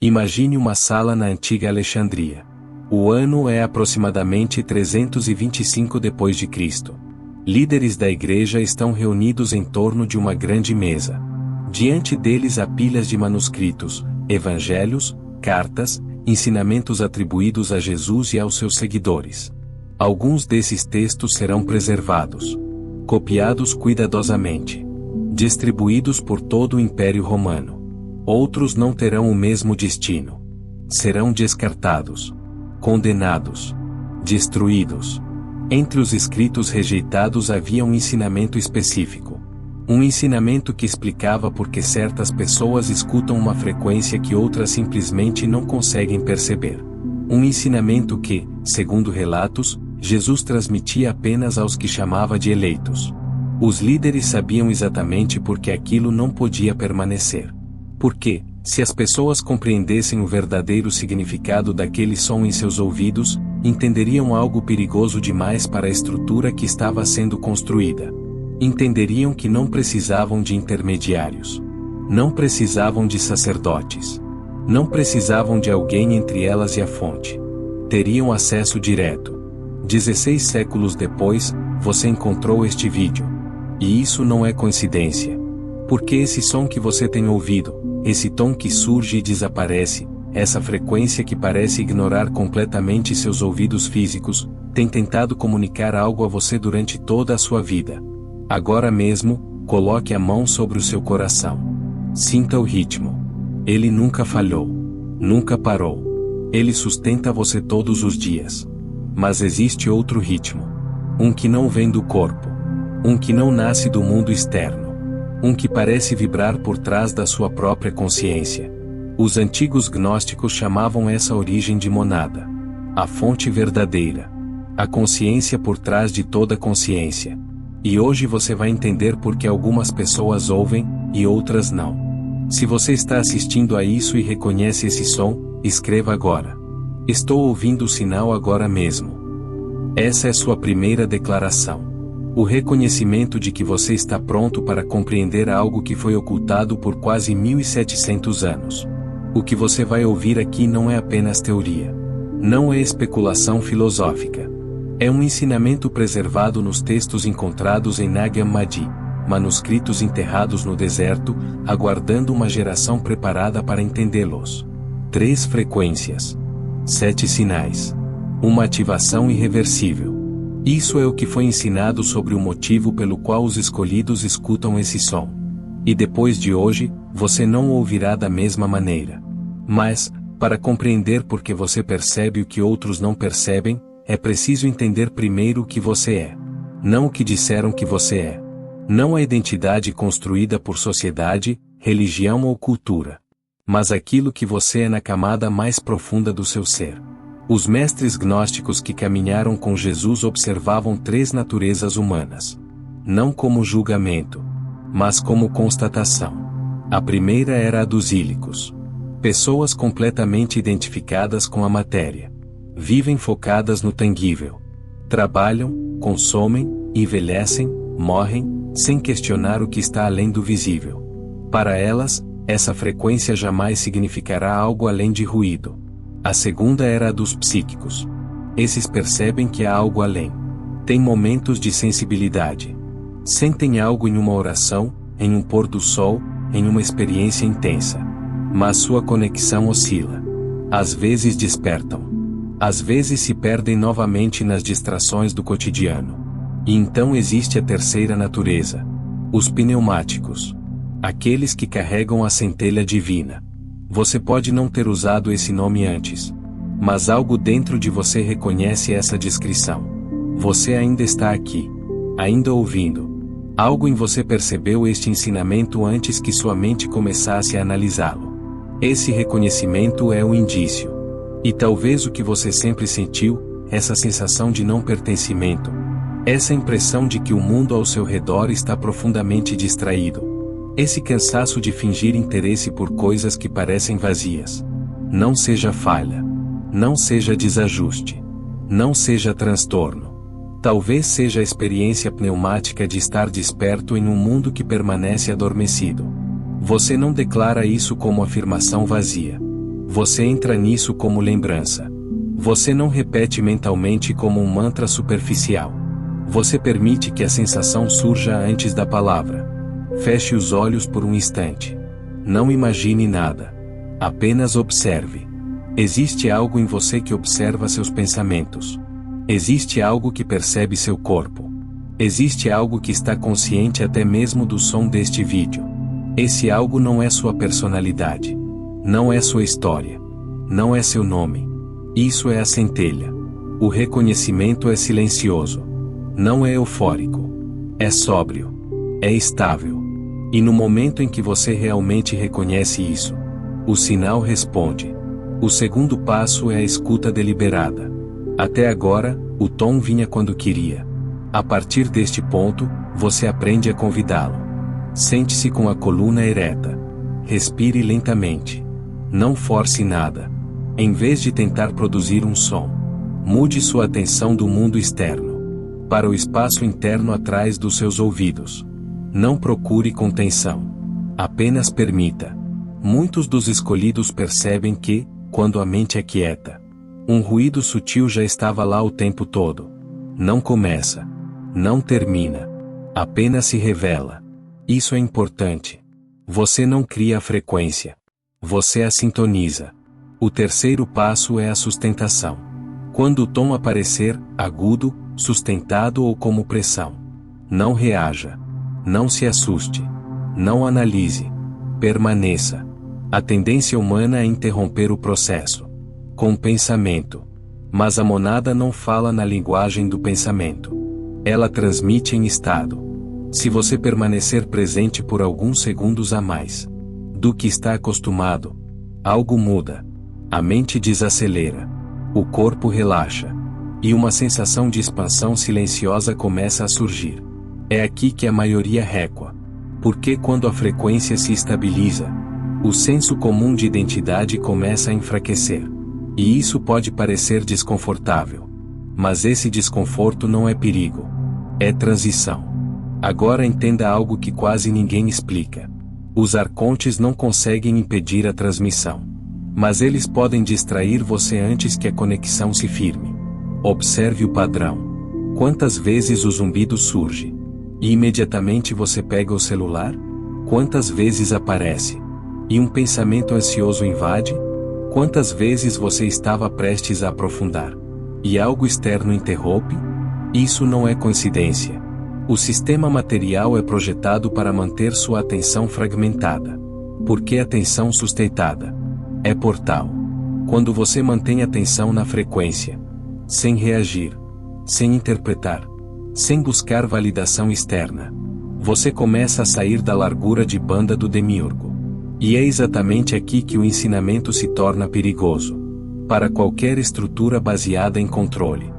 Imagine uma sala na antiga Alexandria. O ano é aproximadamente 325 d.C. Líderes da igreja estão reunidos em torno de uma grande mesa. Diante deles há pilhas de manuscritos, evangelhos, cartas, ensinamentos atribuídos a Jesus e aos seus seguidores. Alguns desses textos serão preservados, copiados cuidadosamente, distribuídos por todo o Império Romano. Outros não terão o mesmo destino. Serão descartados, condenados, destruídos. Entre os escritos rejeitados havia um ensinamento específico. Um ensinamento que explicava por que certas pessoas escutam uma frequência que outras simplesmente não conseguem perceber. Um ensinamento que, segundo relatos, Jesus transmitia apenas aos que chamava de eleitos. Os líderes sabiam exatamente por que aquilo não podia permanecer. Porque, se as pessoas compreendessem o verdadeiro significado daquele som em seus ouvidos, entenderiam algo perigoso demais para a estrutura que estava sendo construída. Entenderiam que não precisavam de intermediários. Não precisavam de sacerdotes. Não precisavam de alguém entre elas e a fonte. Teriam acesso direto. 16 séculos depois, você encontrou este vídeo. E isso não é coincidência. Porque esse som que você tem ouvido, esse tom que surge e desaparece, essa frequência que parece ignorar completamente seus ouvidos físicos, tem tentado comunicar algo a você durante toda a sua vida. Agora mesmo, coloque a mão sobre o seu coração. Sinta o ritmo. Ele nunca falhou. Nunca parou. Ele sustenta você todos os dias. Mas existe outro ritmo. Um que não vem do corpo. Um que não nasce do mundo externo. Um que parece vibrar por trás da sua própria consciência. Os antigos gnósticos chamavam essa origem de monada. A fonte verdadeira. A consciência por trás de toda consciência. E hoje você vai entender por que algumas pessoas ouvem, e outras não. Se você está assistindo a isso e reconhece esse som, escreva agora. Estou ouvindo o sinal agora mesmo. Essa é sua primeira declaração. O reconhecimento de que você está pronto para compreender algo que foi ocultado por quase 1700 anos. O que você vai ouvir aqui não é apenas teoria. Não é especulação filosófica. É um ensinamento preservado nos textos encontrados em Nag Hammadi, manuscritos enterrados no deserto, aguardando uma geração preparada para entendê-los. 3 frequências. 7 sinais. Uma ativação irreversível. Isso é o que foi ensinado sobre o motivo pelo qual os escolhidos escutam esse som. E depois de hoje, você não o ouvirá da mesma maneira. Mas, para compreender por que você percebe o que outros não percebem, é preciso entender primeiro o que você é. Não o que disseram que você é. Não a identidade construída por sociedade, religião ou cultura. Mas aquilo que você é na camada mais profunda do seu ser. Os mestres gnósticos que caminharam com Jesus observavam 3 naturezas humanas. Não como julgamento, mas como constatação. A primeira era a dos ílicos. Pessoas completamente identificadas com a matéria. Vivem focadas no tangível. Trabalham, consomem, envelhecem, morrem, sem questionar o que está além do visível. Para elas, essa frequência jamais significará algo além de ruído. A segunda era a dos psíquicos. Esses percebem que há algo além. Têm momentos de sensibilidade. Sentem algo em uma oração, em um pôr do sol, em uma experiência intensa. Mas sua conexão oscila. Às vezes despertam. Às vezes se perdem novamente nas distrações do cotidiano. E então existe a terceira natureza. Os pneumáticos. Aqueles que carregam a centelha divina. Você pode não ter usado esse nome antes. Mas algo dentro de você reconhece essa descrição. Você ainda está aqui. Ainda ouvindo. Algo em você percebeu este ensinamento antes que sua mente começasse a analisá-lo. Esse reconhecimento é um indício. E talvez o que você sempre sentiu, essa sensação de não pertencimento. Essa impressão de que o mundo ao seu redor está profundamente distraído. Esse cansaço de fingir interesse por coisas que parecem vazias. Não seja falha. Não seja desajuste. Não seja transtorno. Talvez seja a experiência pneumática de estar desperto em um mundo que permanece adormecido. Você não declara isso como afirmação vazia. Você entra nisso como lembrança. Você não repete mentalmente como um mantra superficial. Você permite que a sensação surja antes da palavra. Feche os olhos por um instante. Não imagine nada. Apenas observe. Existe algo em você que observa seus pensamentos. Existe algo que percebe seu corpo. Existe algo que está consciente até mesmo do som deste vídeo. Esse algo não é sua personalidade. Não é sua história. Não é seu nome. Isso é a centelha. O reconhecimento é silencioso. Não é eufórico. É sóbrio. É estável. E no momento em que você realmente reconhece isso, o sinal responde. O segundo passo é a escuta deliberada. Até agora, o tom vinha quando queria. A partir deste ponto, você aprende a convidá-lo. Sente-se com a coluna ereta. Respire lentamente. Não force nada. Em vez de tentar produzir um som, mude sua atenção do mundo externo para o espaço interno atrás dos seus ouvidos. Não procure contenção. Apenas permita. Muitos dos escolhidos percebem que, quando a mente é quieta, um ruído sutil já estava lá o tempo todo. Não começa. Não termina. Apenas se revela. Isso é importante. Você não cria a frequência. Você a sintoniza. O terceiro passo é a sustentação. Quando o tom aparecer, agudo, sustentado ou como pressão, não reaja. Não se assuste. Não analise. Permaneça. A tendência humana é interromper o processo com o pensamento. Mas a monada não fala na linguagem do pensamento. Ela transmite em estado. Se você permanecer presente por alguns segundos a mais do que está acostumado, algo muda. A mente desacelera. O corpo relaxa. E uma sensação de expansão silenciosa começa a surgir. É aqui que a maioria recua. Porque quando a frequência se estabiliza, o senso comum de identidade começa a enfraquecer. E isso pode parecer desconfortável. Mas esse desconforto não é perigo. É transição. Agora entenda algo que quase ninguém explica. Os arcontes não conseguem impedir a transmissão. Mas eles podem distrair você antes que a conexão se firme. Observe o padrão. Quantas vezes o zumbido surge? E imediatamente você pega o celular? Quantas vezes aparece? E um pensamento ansioso invade? Quantas vezes você estava prestes a aprofundar? E algo externo interrompe? Isso não é coincidência. O sistema material é projetado para manter sua atenção fragmentada. Porque atenção sustentada é portal. Quando você mantém atenção na frequência, sem reagir, sem interpretar, sem buscar validação externa, você começa a sair da largura de banda do demiurgo. E é exatamente aqui que o ensinamento se torna perigoso. Para qualquer estrutura baseada em controle.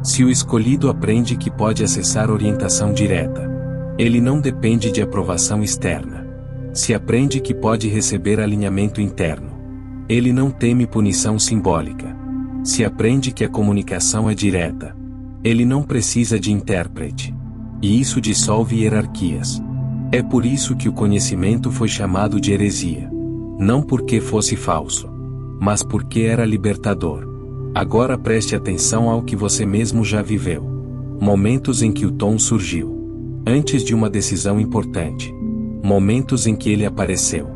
Se o escolhido aprende que pode acessar orientação direta, ele não depende de aprovação externa. Se aprende que pode receber alinhamento interno, ele não teme punição simbólica. Se aprende que a comunicação é direta, ele não precisa de intérprete. E isso dissolve hierarquias. É por isso que o conhecimento foi chamado de heresia. Não porque fosse falso, mas porque era libertador. Agora preste atenção ao que você mesmo já viveu. Momentos em que o tom surgiu. Antes de uma decisão importante. Momentos em que ele apareceu.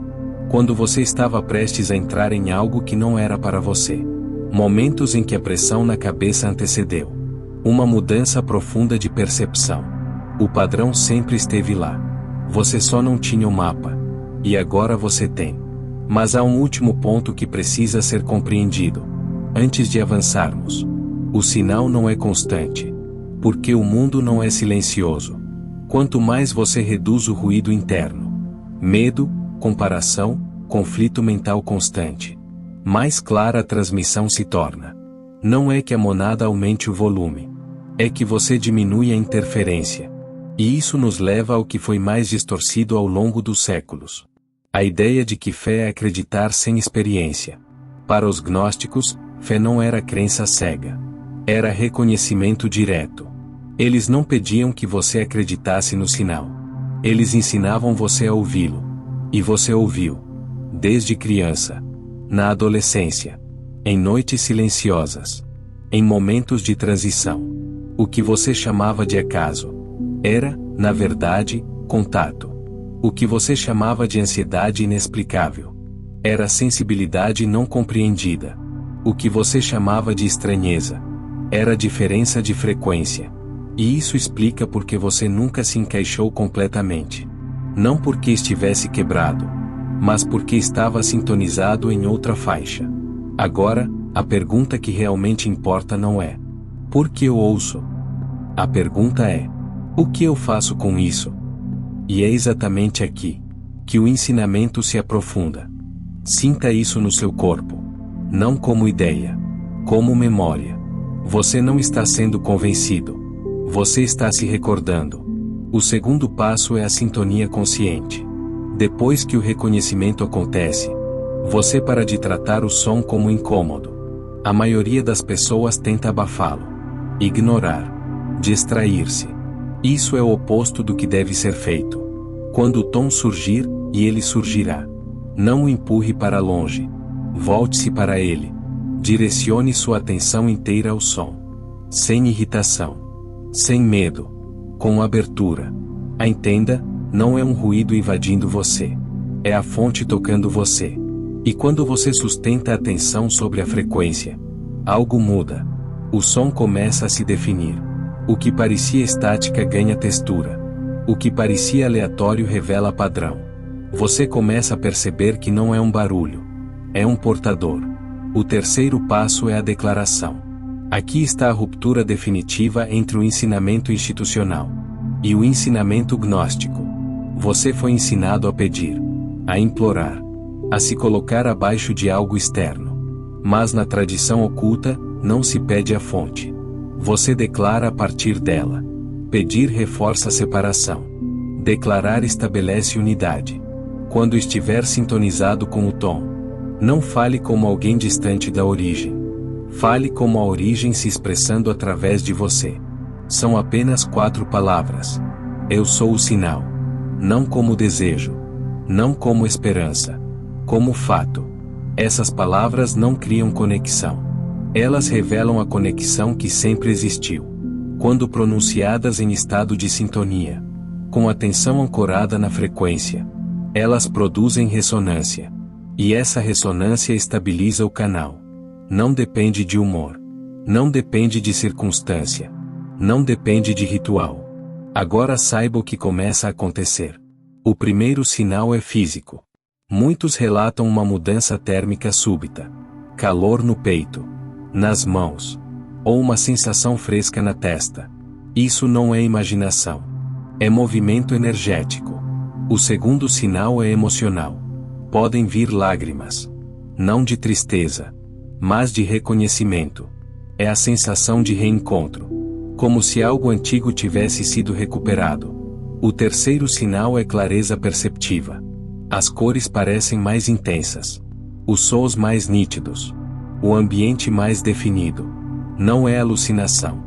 Quando você estava prestes a entrar em algo que não era para você. Momentos em que a pressão na cabeça antecedeu uma mudança profunda de percepção. O padrão sempre esteve lá. Você só não tinha o mapa. E agora você tem. Mas há um último ponto que precisa ser compreendido. Antes de avançarmos. O sinal não é constante. Porque o mundo não é silencioso. Quanto mais você reduz o ruído interno, medo, comparação, conflito mental constante, mais clara a transmissão se torna. Não é que a monada aumente o volume. É que você diminui a interferência. E isso nos leva ao que foi mais distorcido ao longo dos séculos. A ideia de que fé é acreditar sem experiência. Para os gnósticos, fé não era crença cega. Era reconhecimento direto. Eles não pediam que você acreditasse no sinal. Eles ensinavam você a ouvi-lo. E você ouviu. Desde criança. na adolescência, em noites silenciosas, em momentos de transição. O que você chamava de acaso era, na verdade, contato. O que você chamava de ansiedade inexplicável era sensibilidade não compreendida. O que você chamava de estranheza era diferença de frequência. E isso explica por que você nunca se encaixou completamente. Não porque estivesse quebrado, mas porque estava sintonizado em outra faixa. Agora, a pergunta que realmente importa não é: por que eu ouço? A pergunta é: o que eu faço com isso? E é exatamente aqui que o ensinamento se aprofunda. Sinta isso no seu corpo. Não como ideia, como memória. Você não está sendo convencido. Você está se recordando. O segundo passo é a sintonia consciente. Depois que o reconhecimento acontece, você para de tratar o som como incômodo. A maioria das pessoas tenta abafá-lo, ignorar, distrair-se. Isso é o oposto do que deve ser feito. Quando o tom surgir, e ele surgirá, não o empurre para longe. Volte-se para ele. Direcione sua atenção inteira ao som. Sem irritação. Sem medo. Com abertura. Entenda, não é um ruído invadindo você. É a fonte tocando você. E quando você sustenta a atenção sobre a frequência, algo muda. O som começa a se definir. O que parecia estática ganha textura. O que parecia aleatório revela padrão. Você começa a perceber que não é um barulho. É um portador. O terceiro passo é a declaração. Aqui está a ruptura definitiva entre o ensinamento institucional e o ensinamento gnóstico. Você foi ensinado a pedir, a implorar, a se colocar abaixo de algo externo. Mas na tradição oculta, não se pede a fonte. Você declara a partir dela. Pedir reforça a separação. Declarar estabelece unidade. Quando estiver sintonizado com o tom, não fale como alguém distante da origem. Fale como a origem se expressando através de você. São apenas 4 palavras. Eu sou o sinal. Não como desejo. Não como esperança. Como fato. Essas palavras não criam conexão. Elas revelam a conexão que sempre existiu. Quando pronunciadas em estado de sintonia, com atenção ancorada na frequência, elas produzem ressonância. E essa ressonância estabiliza o canal. Não depende de humor. Não depende de circunstância. Não depende de ritual. Agora saiba o que começa a acontecer. O primeiro sinal é físico. Muitos relatam uma mudança térmica súbita. Calor no peito. Nas mãos. Ou uma sensação fresca na testa. Isso não é imaginação. É movimento energético. O segundo sinal é emocional. Podem vir lágrimas. Não de tristeza, mas de reconhecimento. É a sensação de reencontro. Como se algo antigo tivesse sido recuperado. O terceiro sinal é clareza perceptiva. As cores parecem mais intensas. Os sons mais nítidos. O ambiente mais definido. Não é alucinação.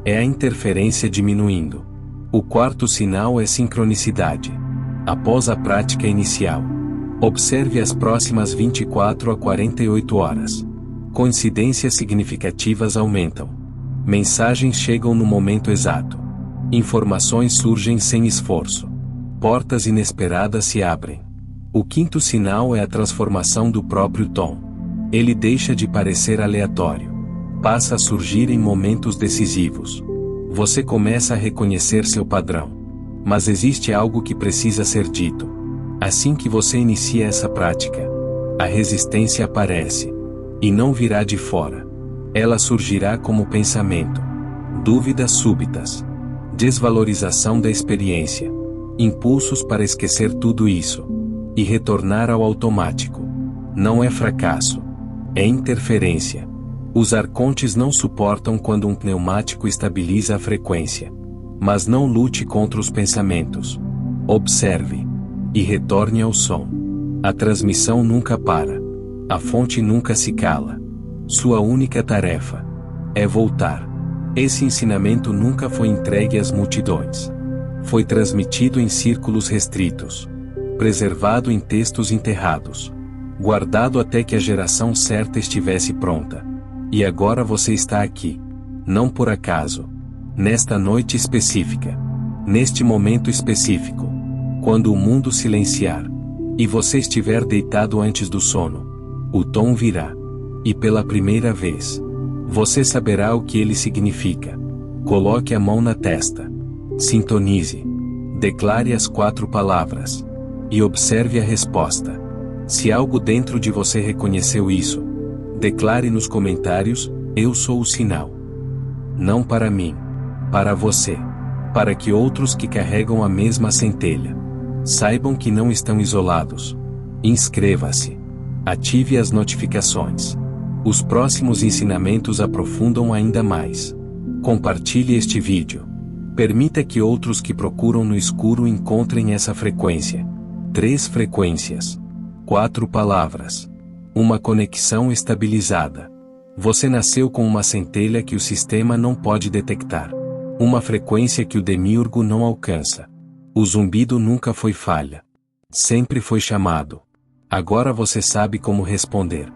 É a interferência diminuindo. O quarto sinal é sincronicidade. Após a prática inicial, observe as próximas 24 a 48 horas. Coincidências significativas aumentam. Mensagens chegam no momento exato. Informações surgem sem esforço. Portas inesperadas se abrem. O quinto sinal é a transformação do próprio tom. Ele deixa de parecer aleatório. Passa a surgir em momentos decisivos. Você começa a reconhecer seu padrão. Mas existe algo que precisa ser dito. Assim que você inicia essa prática, a resistência aparece. E não virá de fora. Ela surgirá como pensamento. Dúvidas súbitas. Desvalorização da experiência. Impulsos para esquecer tudo isso. E retornar ao automático. Não é fracasso. É interferência. Os arcontes não suportam quando um pneumático estabiliza a frequência. Mas não lute contra os pensamentos. Observe. E retorne ao som. A transmissão nunca para. A fonte nunca se cala. Sua única tarefa é voltar. Esse ensinamento nunca foi entregue às multidões. Foi transmitido em círculos restritos. Preservado em textos enterrados. guardado até que a geração certa estivesse pronta. E agora você está aqui. Não por acaso. Nesta noite específica. Neste momento específico. Quando o mundo silenciar. E você estiver deitado antes do sono. O tom virá. E pela primeira vez. Você saberá o que ele significa. Coloque a mão na testa. Sintonize. Declare as 4 palavras. E observe a resposta. Se algo dentro de você reconheceu isso, declare nos comentários: eu sou o sinal. Não para mim. Para você. Para que outros que carregam a mesma centelha saibam que não estão isolados. Inscreva-se. Ative as notificações. Os próximos ensinamentos aprofundam ainda mais. Compartilhe este vídeo. Permita que outros que procuram no escuro encontrem essa frequência. 3 frequências. 4 palavras. Uma conexão estabilizada. Você nasceu com uma centelha que o sistema não pode detectar. Uma frequência que o demiurgo não alcança. O zumbido nunca foi falha. Sempre foi chamado. Agora você sabe como responder.